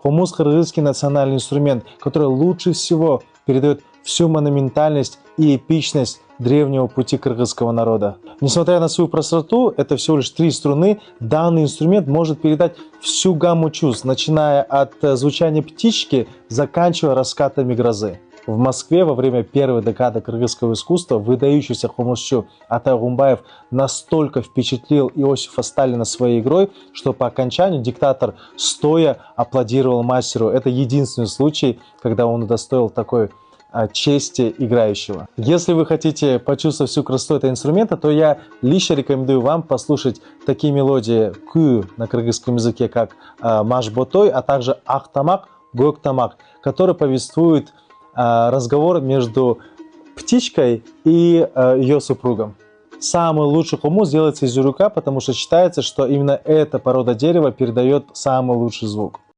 Хомус — кыргызский национальный инструмент, который лучше всего передает всю монументальность и эпичность древнего пути кыргызского народа. Несмотря на свою простоту, это всего лишь 3 струны, данный инструмент может передать всю гамму чувств, начиная от звучания птички, заканчивая раскатами грозы. В Москве во время первой декады кыргызского искусства выдающийся хомусчу Атай Гумбаев настолько впечатлил Иосифа Сталина своей игрой, что по окончанию диктатор стоя аплодировал мастеру. Это единственный случай, когда он удостоил такой чести играющего. Если вы хотите почувствовать всю красоту этого инструмента, то я лично рекомендую вам послушать такие мелодии кю на кыргызском языке, как Маш Ботой, а также Ахтамак, Гоктамак, которые повествуют разговор между птичкой и ее супругом. Самый лучший хомус делается из юрука, потому что считается, что именно эта порода дерева передает самый лучший звук.